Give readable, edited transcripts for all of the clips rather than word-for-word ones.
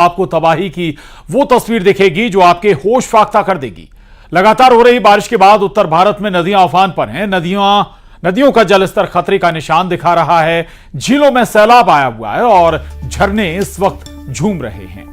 आपको तबाही की वो तस्वीर दिखेगी जो आपके होश फाख्ता कर देगी। लगातार हो रही बारिश के बाद उत्तर भारत में नदियां उफान पर हैं। नदियों का जलस्तर खतरे का निशान दिखा रहा है। झीलों में सैलाब आया हुआ है और झरने इस वक्त झूम रहे हैं।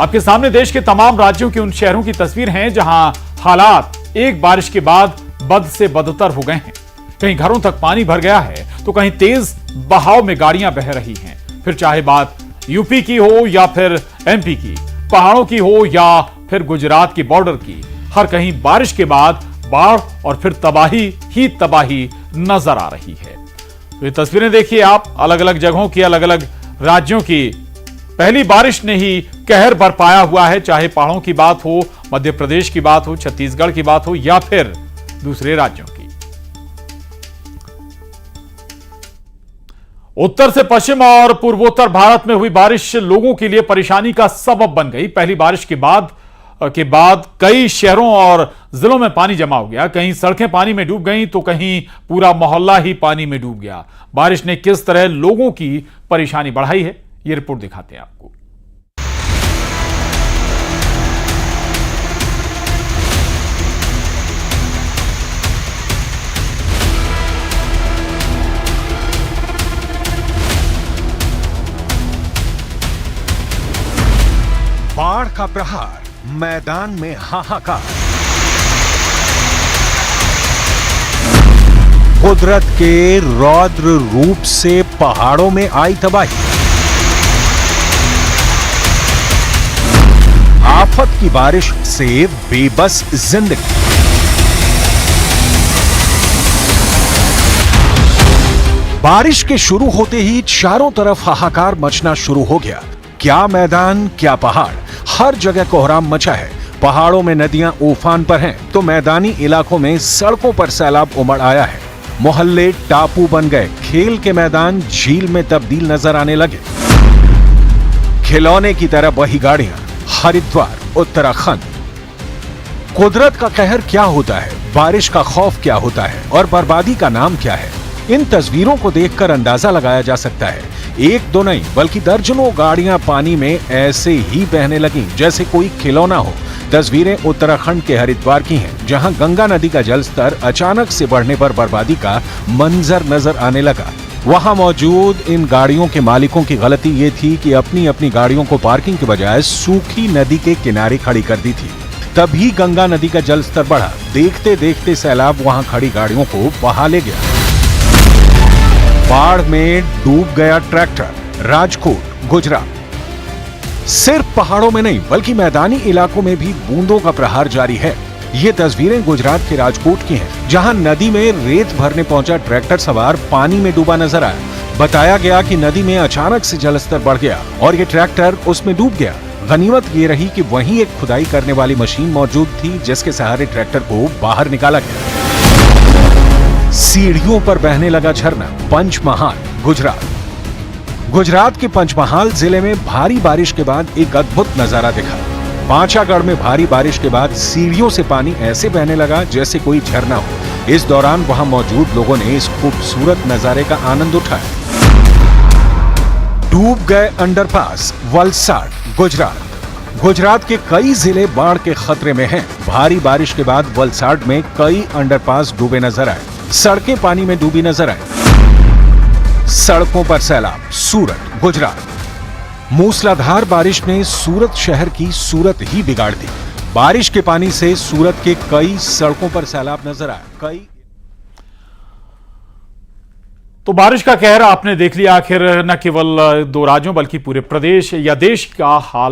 आपके सामने देश के तमाम राज्यों के उन शहरों की तस्वीर है जहां हालात एक बारिश के बाद बद से बदतर हो गए हैं। कहीं घरों तक पानी भर गया है तो कहीं तेज बहाव में गाड़ियां बह रही हैं। फिर चाहे बात यूपी की हो या फिर एमपी की, पहाड़ों की हो या फिर गुजरात की बॉर्डर की, हर कहीं बारिश के बाद बाढ़ और फिर तबाही ही तबाही नजर आ रही है। तो ये तस्वीरें देखिए आप, अलग अलग जगहों की, अलग अलग राज्यों की। पहली बारिश ने ही कहर बरपाया हुआ है, चाहे पहाड़ों की बात हो, मध्य प्रदेश की बात हो, छत्तीसगढ़ की बात हो या फिर दूसरे राज्यों की। उत्तर से पश्चिम और पूर्वोत्तर भारत में हुई बारिश लोगों के लिए परेशानी का सबब बन गई। पहली बारिश के बाद कई शहरों और जिलों में पानी जमा हो गया। कहीं सड़कें पानी में डूब गईं तो कहीं पूरा मोहल्ला ही पानी में डूब गया। बारिश ने किस तरह लोगों की परेशानी बढ़ाई है, यह रिपोर्ट दिखाते हैं आपको। बाढ़ का प्रहार, मैदान में हाहाकार। कुदरत के रौद्र रूप से पहाड़ों में आई तबाही। आफत की बारिश से बेबस जिंदगी। बारिश के शुरू होते ही चारों तरफ हाहाकार मचना शुरू हो गया। क्या मैदान, क्या पहाड़, हर जगह कोहराम मचा है। पहाड़ों में नदियां उफान पर हैं, तो मैदानी इलाकों में सड़कों पर सैलाब उमड़ आया है। मोहल्ले टापू बन गए, खेल के मैदान झील में तब्दील नजर आने लगे। खिलौने की तरह बही गाड़ियां, हरिद्वार, उत्तराखंड। कुदरत का कहर क्या होता है, बारिश का खौफ क्या होता है और बर्बादी का नाम क्या है, इन तस्वीरों को देखकर अंदाजा लगाया जा सकता है। एक दो नहीं बल्कि दर्जनों गाड़ियां पानी में ऐसे ही बहने लगीं जैसे कोई खिलौना हो। तस्वीरें उत्तराखंड के हरिद्वार की हैं, जहां गंगा नदी का जलस्तर अचानक से बढ़ने पर बर्बादी का मंजर नजर आने लगा। वहां मौजूद इन गाड़ियों के मालिकों की गलती ये थी कि अपनी अपनी गाड़ियों को पार्किंग के बजाय सूखी नदी के किनारे खड़ी कर दी थी। तभी गंगा नदी का जलस्तर बढ़ा। देखते देखते सैलाब वहां खड़ी गाड़ियों को बहा ले गया। बाढ़ में डूब गया ट्रैक्टर, राजकोट, गुजरात। सिर्फ पहाड़ों में नहीं बल्कि मैदानी इलाकों में भी बूंदों का प्रहार जारी है। ये तस्वीरें गुजरात के राजकोट की हैं, जहां नदी में रेत भरने पहुंचा ट्रैक्टर सवार पानी में डूबा नजर आया। बताया गया कि नदी में अचानक से जलस्तर बढ़ गया और ये ट्रैक्टर उसमें डूब गया। गनीमत ये रही कि वहीं एक खुदाई करने वाली मशीन मौजूद थी, जिसके सहारे ट्रैक्टर को बाहर निकाला गया। सीढ़ियों पर बहने लगा झरना, पंचमहाल, गुजरात के पंचमहाल जिले में भारी बारिश के बाद एक अद्भुत नजारा दिखा। पांचागढ़ में भारी बारिश के बाद सीढ़ियों से पानी ऐसे बहने लगा जैसे कोई झरना हो। इस दौरान वहां मौजूद लोगों ने इस खूबसूरत नजारे का आनंद उठाया। डूब गए अंडरपास, वलसाड, गुजरात के कई जिले बाढ़ के खतरे में हैं। भारी बारिश के बाद वलसाड में कई अंडरपास डूबे नजर आए, सड़कें पानी में डूबी नजर आई। सड़कों पर सैलाब, सूरत, गुजरात। मूसलाधार बारिश ने सूरत शहर की सूरत ही बिगाड़ दी। बारिश के पानी से सूरत के कई सड़कों पर सैलाब नजर आया। तो बारिश का कहर आपने देख लिया। आखिर न केवल दो राज्यों बल्कि पूरे प्रदेश या देश का हाल